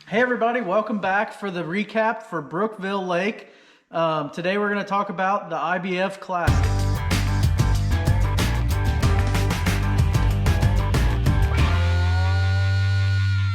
Hey everybody, welcome back for the recap for Brookville Lake. Today we're going to talk about the IBF Classic.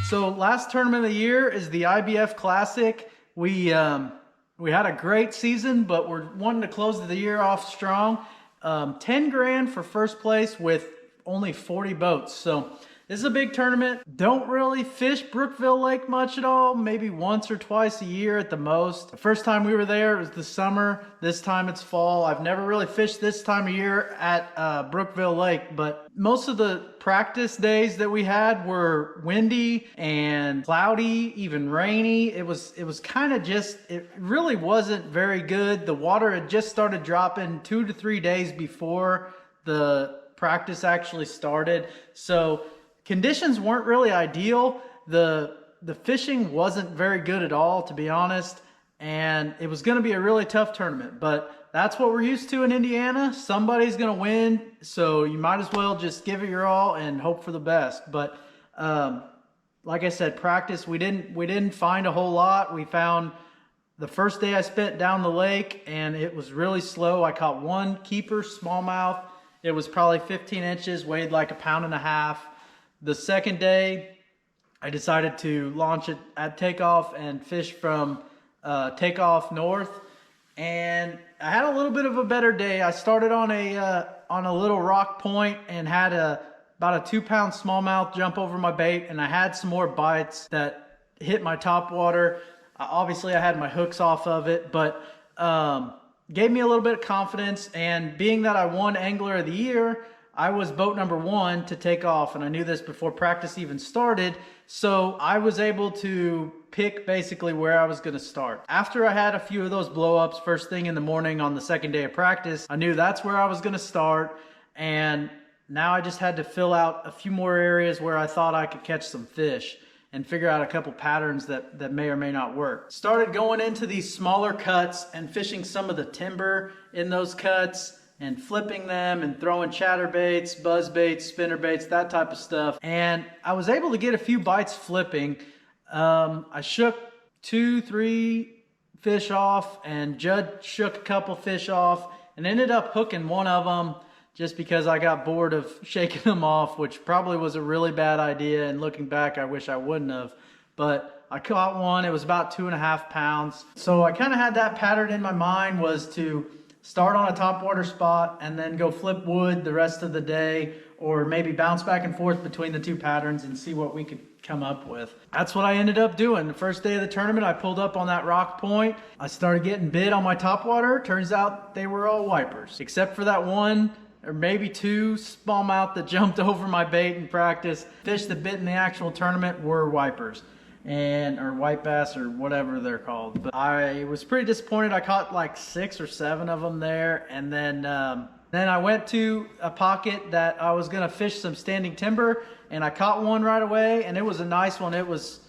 So last tournament of the year is the IBF Classic. We had a great season, but we're wanting to close the year off strong. 10 grand for first place with only 40 boats. So this is a big tournament. Don't really fish Brookville Lake much at all, maybe once or twice a year at the most. The first time we were there, it was the summer. This time it's fall. I've never really fished this time of year at Brookville Lake, but most of the practice days that we had were windy and cloudy, even rainy. It was kind of just, it really wasn't very good. The water had just started dropping 2 to 3 days before the practice actually started. So conditions weren't really ideal. The fishing wasn't very good at all, to be honest, and it was going to be a really tough tournament, but that's what we're used to in Indiana. Somebody's going to win, so you might as well just give it your all and hope for the best. But like I said, practice, we didn't find a whole lot. We found the first day I spent down the lake, and it was really slow. I caught one keeper smallmouth. It was probably 15 inches, weighed like 1.5 pounds. The second day, I decided to launch it at takeoff and fish from takeoff north, and I had a little bit of a better day. I started on a little rock point and had about a 2-pound smallmouth jump over my bait, and I had some more bites that hit my top water. Obviously, I had my hooks off of it, but gave me a little bit of confidence. And being that I won Angler of the Year, I was boat number 1 to take off, and I knew this before practice even started, so I was able to pick basically where I was going to start. After I had a few of those blow-ups first thing in the morning on the second day of practice, I knew that's where I was going to start, and now I just had to fill out a few more areas where I thought I could catch some fish and figure out a couple patterns that may or may not work. Started going into these smaller cuts and fishing some of the timber in those cuts, and flipping them and throwing chatterbaits, buzzbaits, spinnerbaits, that type of stuff. And I was able to get a few bites flipping. I shook 2-3 fish off, and Judd shook a couple fish off, and ended up hooking one of them just because I got bored of shaking them off, which probably was a really bad idea. And looking back, I wish I wouldn't have. But I caught one. It was about 2.5 pounds. So I kind of had that pattern in my mind, was to start on a topwater spot and then go flip wood the rest of the day, or maybe bounce back and forth between the two patterns and see what we could come up with. That's what I ended up doing. The first day of the tournament, I pulled up on that rock point. I started getting bit on my topwater. Turns out they were all wipers, except for that one or maybe 2 smallmouth that jumped over my bait in practice. Fish that bit in the actual tournament were wipers, or white bass, or whatever they're called. But I was pretty disappointed. I caught like 6 or 7 of them there, and then I went to a pocket that I was gonna fish some standing timber, and I caught one right away, and it was a nice one. It was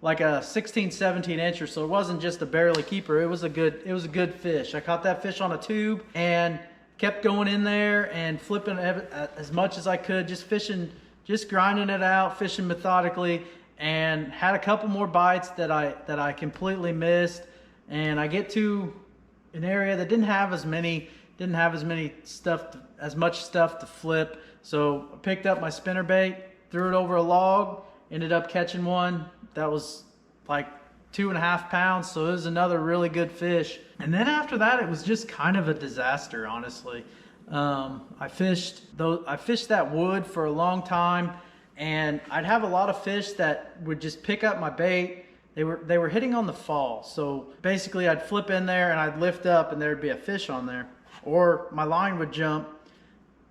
like a 16-17 incher, so it wasn't just a barely keeper. It was a good fish. I caught that fish on a tube and kept going in there and flipping as much as I could, just fishing, just grinding it out, fishing methodically. And had a couple more bites that I completely missed, and I get to an area that didn't have as much stuff to flip. So I picked up my spinnerbait, threw it over a log, ended up catching one that was like 2.5 pounds. So it was another really good fish. And then after that, it was just kind of a disaster, honestly. I fished that wood for a long time, and I'd have a lot of fish that would just pick up my bait. They were hitting on the fall. So basically I'd flip in there and I'd lift up and there'd be a fish on there. Or my line would jump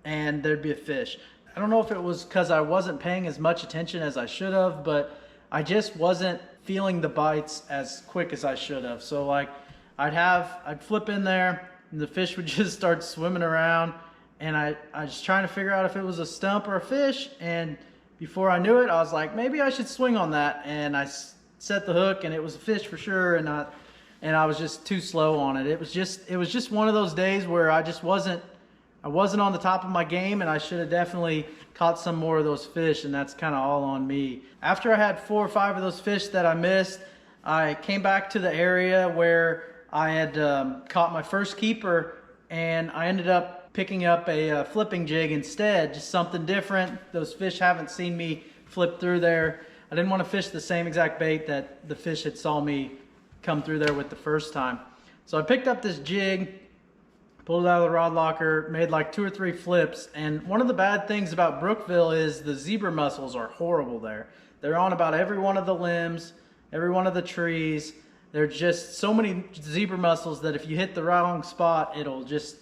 and there'd be a fish. I don't know if it was because I wasn't paying as much attention as I should have, but I just wasn't feeling the bites as quick as I should have. So like I'd flip in there and the fish would just start swimming around, and I was trying to figure out if it was a stump or a fish, and before I knew it, I was like, maybe I should swing on that, and I set the hook, and it was a fish for sure, and I was just too slow on it. It was just one of those days where I I wasn't on the top of my game, and I should have definitely caught some more of those fish, and that's kind of all on me. After I had 4 or 5 of those fish that I missed, I came back to the area where I had caught my first keeper, and I ended up picking up a flipping jig instead, just something different. Those fish haven't seen me flip through there. I didn't want to fish the same exact bait that the fish had saw me come through there with the first time. So I picked up this jig, pulled it out of the rod locker, made like 2 or 3 flips. And one of the bad things about Brookville is the zebra mussels are horrible there. They're on about every one of the limbs, every one of the trees. There's just so many zebra mussels that if you hit the wrong spot, it'll just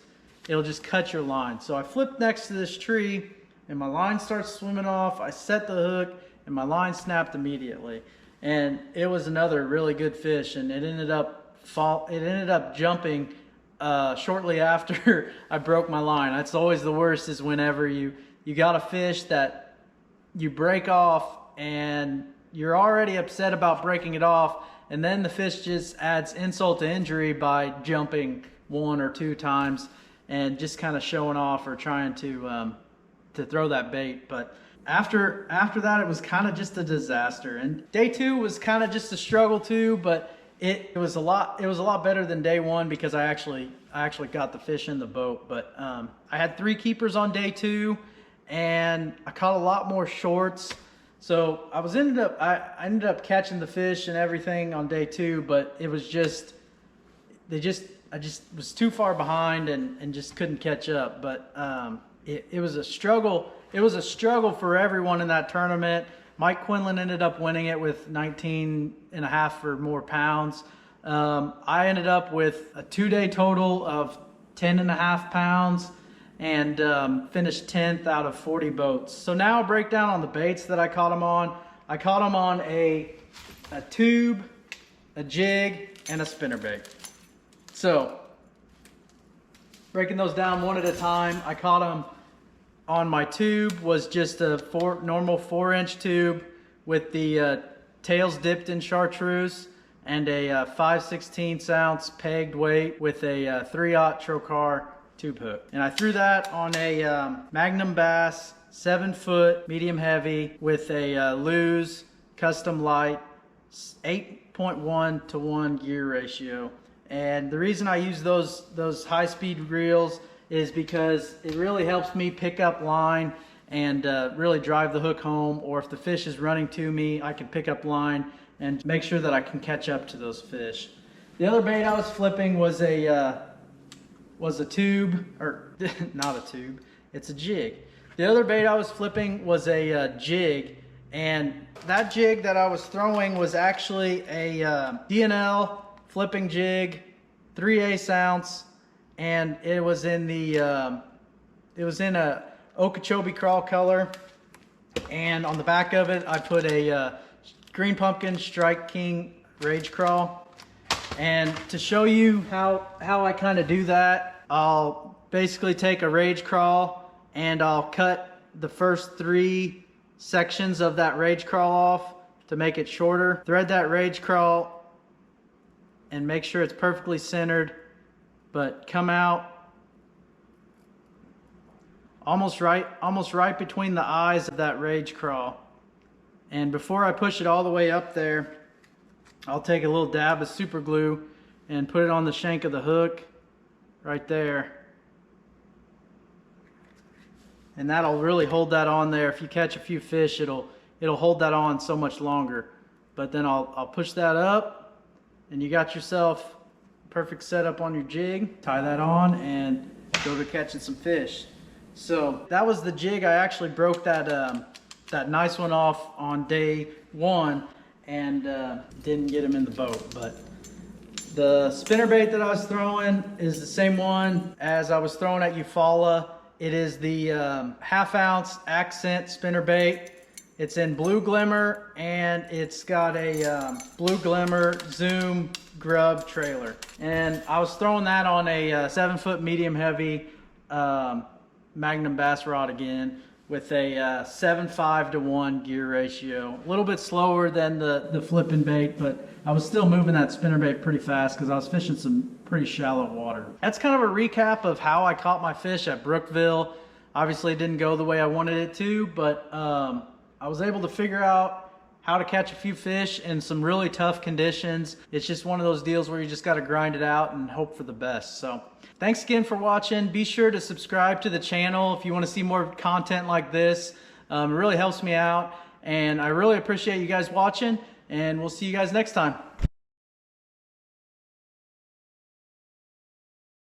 cut your line. So I flipped next to this tree and my line starts swimming off. I set the hook and my line snapped immediately. And it was another really good fish, and it ended up jumping shortly after I broke my line. That's always the worst, is whenever you got a fish that you break off and you're already upset about breaking it off, and then the fish just adds insult to injury by jumping 1 or 2 times and just kind of showing off or trying to throw that bait. But after that, it was kind of just a disaster. And day 2 was kind of just a struggle too, but it was a lot better than day 1 because I actually got the fish in the boat. But I had 3 keepers on day 2, and I caught a lot more shorts. So I ended up catching the fish and everything on day 2, but it was I just was too far behind and just couldn't catch up. But it was a struggle. It was a struggle for everyone in that tournament. Mike Quinlan ended up winning it with 19.5 or more pounds. I ended up with a 2-day total of 10.5 pounds and finished 10th out of 40 boats. So now a breakdown on the baits that I caught them on. I caught them on a tube, a jig, and a spinnerbait. So breaking those down one at a time, I caught them on my tube was just a normal 4-inch tube with the tails dipped in chartreuse and a 5/16 ounce pegged weight with a 3/0 trocar tube hook. And I threw that on a Magnum Bass 7-foot medium heavy with a Lew's custom light 8.1 to 1 gear ratio. And the reason I use those high-speed reels is because it really helps me pick up line and really drive the hook home, or if the fish is running to me, I can pick up line and make sure that I can catch up to those fish. The other bait I was flipping was a tube, or not a tube, it's a jig. The other bait I was flipping was a jig, and that jig that I was throwing was actually a DNL flipping jig, 3/8 ounce, and it was in a Okeechobee crawl color, and on the back of it I put a Green Pumpkin Strike King Rage Crawl. And to show you how I kind of do that, I'll basically take a Rage Crawl and I'll cut the first 3 sections of that Rage Crawl off to make it shorter. Thread that Rage Crawl and make sure it's perfectly centered, but come out almost right between the eyes of that Rage Crawl. And before I push it all the way up there, I'll take a little dab of super glue and put it on the shank of the hook right there. And that'll really hold that on there. If you catch a few fish, it'll hold that on so much longer. But then I'll push that up, and you got yourself a perfect setup on your jig. Tie that on and go to catching some fish. So that was the jig. I actually broke that nice one off on day 1 and didn't get him in the boat. But the spinnerbait that I was throwing is the same one as I was throwing at Eufaula. It is the 1/2 ounce accent spinnerbait. It's in Blue Glimmer, and it's got a Blue Glimmer Zoom grub trailer. And I was throwing that on a 7-foot medium heavy Magnum bass rod again. with a 7.5 to 1 gear ratio. A little bit slower than the flipping bait, but I was still moving that spinnerbait pretty fast because I was fishing some pretty shallow water. That's kind of a recap of how I caught my fish at Brookville. Obviously it didn't go the way I wanted it to, but I was able to figure out how to catch a few fish in some really tough conditions. It's just one of those deals where you just got to grind it out and hope for the best. So thanks again for watching. Be sure to subscribe to the channel if you want to see more content like this. It really helps me out, and I really appreciate you guys watching, and we'll see you guys next time.